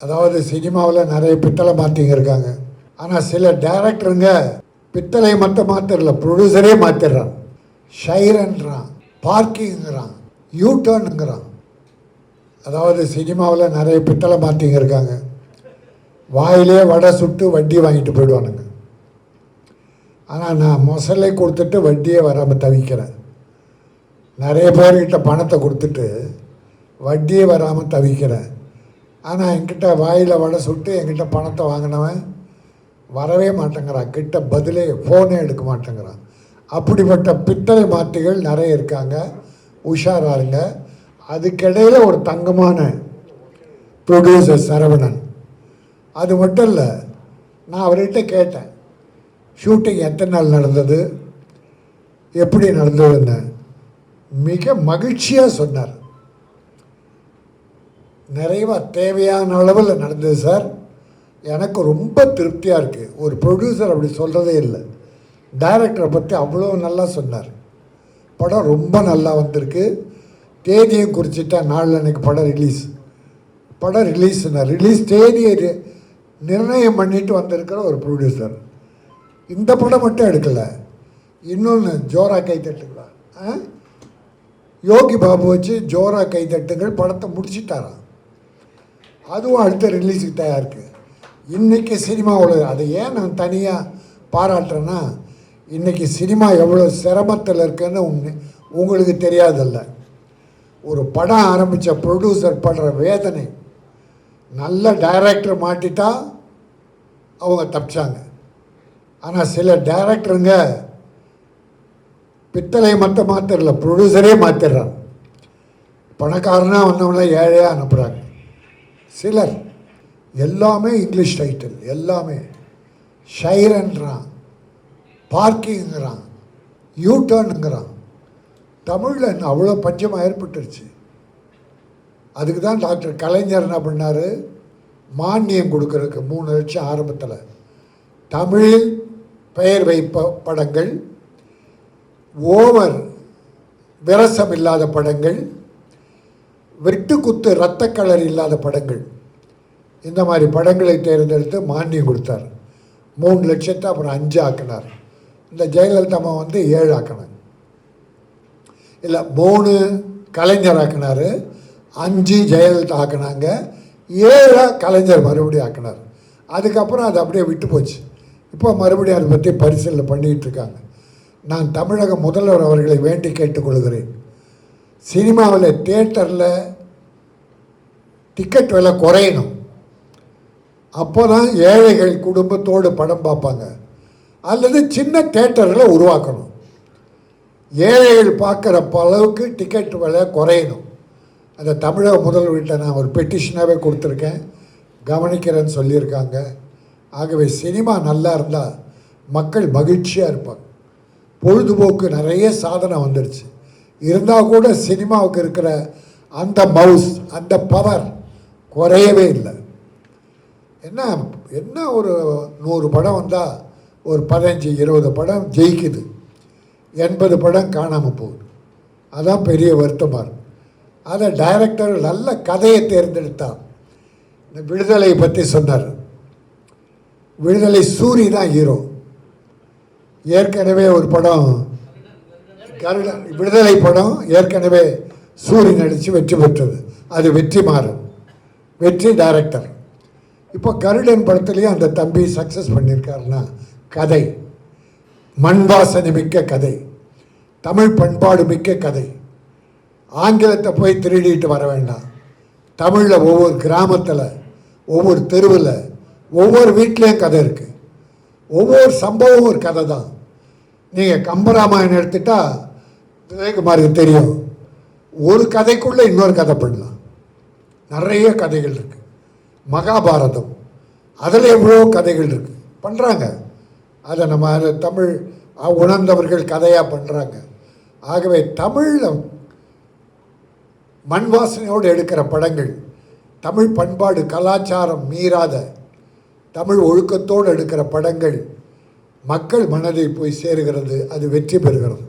அதாவது சினிமாவில் நிறைய பித்தளை மாற்றிங்க இருக்காங்க. ஆனால் சில டைரக்டருங்க பித்தளை மட்டும் மாத்திரல, ப்ரொடியூசரே மாற்றிடுறான். ஷைரன்றான், பார்க்கிங்கிறான், யூட்டர்னுங்கிறான். அதாவது சினிமாவில் நிறைய பித்தளை மாற்றிங்க இருக்காங்க. வாயிலே வடை சுட்டு வட்டி வாங்கிட்டு போயிடுவானுங்க. ஆனால் நான் மொசலை கொடுத்துட்டு வட்டியே வராமல் தவிக்கிறேன். நிறைய பேர்கிட்ட பணத்தை கொடுத்துட்டு வட்டியே வராமல் தவிக்கிறேன். ஆனால் என்கிட்ட வாயில் வடை சுட்டு என்கிட்ட பணத்தை வாங்கினவன் வரவே மாட்டேங்கிறான். கிட்ட பதிலே ஃபோனே எடுக்க மாட்டேங்கிறான். அப்படிப்பட்ட பித்தளை மாற்றிகள் நிறைய இருக்காங்க. உஷாராருங்க. அதுக்கிடையில் ஒரு தங்கமான ப்ரொடியூசர் சரவணன். அது மட்டும் இல்லை, நான் அவர்கிட்ட கேட்டேன், ஷூட்டிங் எத்தனை நாள் நடந்தது, எப்படி நடந்ததுன்னு. மிக மகிழ்ச்சியாக சொன்னார். நிறைவாக தேவையான அளவில் நடந்தது சார். எனக்கு ரொம்ப திருப்தியாக இருக்குது. ஒரு ப்ரொடியூசர் அப்படி சொல்கிறதே இல்லை. டைரக்டரை பற்றி அவ்வளோ நல்லா சொன்னார். படம் ரொம்ப நல்லா வந்திருக்கு. தேதியும் குறிச்சிட்டா நாளில் அன்றைக்கி படம் ரிலீஸ்னார். ரிலீஸ் தேதியை நிர்ணயம் பண்ணிட்டு வந்திருக்கிற ஒரு ப்ரொடியூசர். இந்த படம் மட்டும் எடுக்கலை, இன்னொன்று ஜோரா கைத்தட்டுங்களா, யோகி பாபு வச்சு ஜோரா கைத்தட்டுங்கள் படத்தை முடிச்சிட்டாராம். அதுவும் அடுத்த ரிலீஸுக்கு தயார் இருக்குது. இன்றைக்கி சினிமாவில் அதை ஏன் நான் தனியாக பாராட்டுறேன்னா, இன்றைக்கி சினிமா எவ்வளோ சிரமத்தில் இருக்குன்னு உங்களுக்கு தெரியாதல்ல. ஒரு படம் ஆரம்பித்த ப்ரொடியூசர் படுற வேதனை. நல்ல டைரக்டர் மாட்டிட்டா அவங்க தப்பிச்சாங்க. ஆனால் சில டைரக்டருங்க பித்தளை மட்டும் மாத்திரல, ப்ரொடியூசரே மாற்றிடுறான். பணக்காரனாக வந்தவங்கள ஏழையாக அனுப்புகிறாங்க. சிலர் எல்லாமே இங்கிலீஷ் டைட்டில், எல்லாமே ஷைரன்றான், பார்க்கிங்கிறான், யூட்டர்னுங்கிறான். தமிழில் என்ன அவ்வளோ பஞ்சமாக ஏற்பட்டுருச்சு. அதுக்கு தான் டாக்டர் கலைஞர் என்ன பண்ணார், மானியம் கொடுக்கறதுக்கு 3 லட்சம் ஆரம்பத்தில். தமிழில் பெயர் வைப்ப படங்கள், ஓவர் விரசம் இல்லாத படங்கள், வெட்டுக்குத்து இரத்த கலர் இல்லாத படங்கள், இந்த மாதிரி படங்களை தேர்ந்தெடுத்து மானியம் கொடுத்தார். 3 லட்சத்தை அப்புறம் 5 ஆக்கினார். இந்த ஜெயலலிதா அம்மா வந்து 7 ஆக்கினாங்க. இல்லை, 3 கலைஞர் ஆக்கினார், 5 ஜெயலலிதா ஆக்கினாங்க, 7 கலைஞர் மறுபடியும் ஆக்கினார். அதுக்கப்புறம் அது அப்படியே விட்டு போச்சு. இப்போ மறுபடியும் அதை பற்றி பரிசீலனை பண்ணிகிட்டு இருக்காங்க. நான் தமிழக முதல்வர் அவர்களை வேண்டி கேட்டுக்கொள்கிறேன். சினிமாவில் தியேட்டரில் டிக்கெட் விலை குறையணும். அப்போ தான் ஏழைகள் குடும்பத்தோடு படம் பார்ப்பாங்க. அல்லது சின்ன தியேட்டரில் உருவாக்கணும். ஏழைகள் பார்க்குற அளவுக்கு டிக்கெட் விலை குறையணும். அந்த தமிழக முதல்வர்கிட்ட நான் ஒரு பெட்டிஷனாகவே கொடுத்துருக்கேன், கவனிக்கிறேன்னு சொல்லியிருக்காங்க. ஆகவே சினிமா நல்லா இருந்தால் மக்கள் மகிழ்ச்சியாக இருப்பாங்க. பொழுதுபோக்கு நிறைய சாதனை வந்துடுச்சு. இருந்தால் கூட சினிமாவுக்கு இருக்கிற அந்த மவுஸ், அந்த பவர் குறையவே இல்லை. என்ன ஒரு 100 படம் வந்தால் ஒரு 15-20 படம் ஜெயிக்குது, 80 படம் காணாமல் போகுது. அதான் பெரிய வருத்தமாக இருக்குது. அதை டைரக்டர் நல்ல கதையை தேர்ந்தெடுத்தார். இந்த விடுதலை பற்றி சொன்னார். விடுதலை சூரி தான் ஹீரோ. ஏற்கனவே ஒரு படம் கருடன், விடுதலை படம் ஏற்கனவே சூரி நடித்து வெற்றி பெற்றது. அது வெற்றி டைரக்டர். இப்போ கருடன் படத்துலேயும் அந்த தம்பி சக்ஸஸ் பண்ணியிருக்காருன்னா, கதை மண் வாசனை மிக்க கதை, தமிழ் பண்பாடு மிக்க கதை. ஆங்கிலத்தை போய் திருடிட்டு வர வேண்டாம். தமிழில் ஒவ்வொரு கிராமத்தில், ஒவ்வொரு தெருவில், ஒவ்வொரு வீட்லேயும் கதை இருக்குது. ஒவ்வொரு சம்பவம் ஒரு கதை தான். நீங்கள் கம்பராமாயணம் எடுத்துட்டால் விவேகுமாருக்கு தெரியும், ஒரு கதைக்குள்ளே இன்னொரு கதை பண்ணலாம். நிறைய கதைகள் இருக்குது. மகாபாரதம், அதில் எவ்வளோ கதைகள் இருக்குது, பண்ணுறாங்க. அதை நம்ம தமிழ் உணர்ந்தவர்கள் கதையாக பண்ணுறாங்க. ஆகவே தமிழில் மண் வாசனையோடு எடுக்கிற படங்கள், தமிழ் பண்பாடு கலாச்சாரம் மீறாத தமிழ் ஒழுக்கத்தோடு எடுக்கிற படங்கள் மக்கள் மனதை போய் சேருகிறது. அது வெற்றி பெறுகிறது.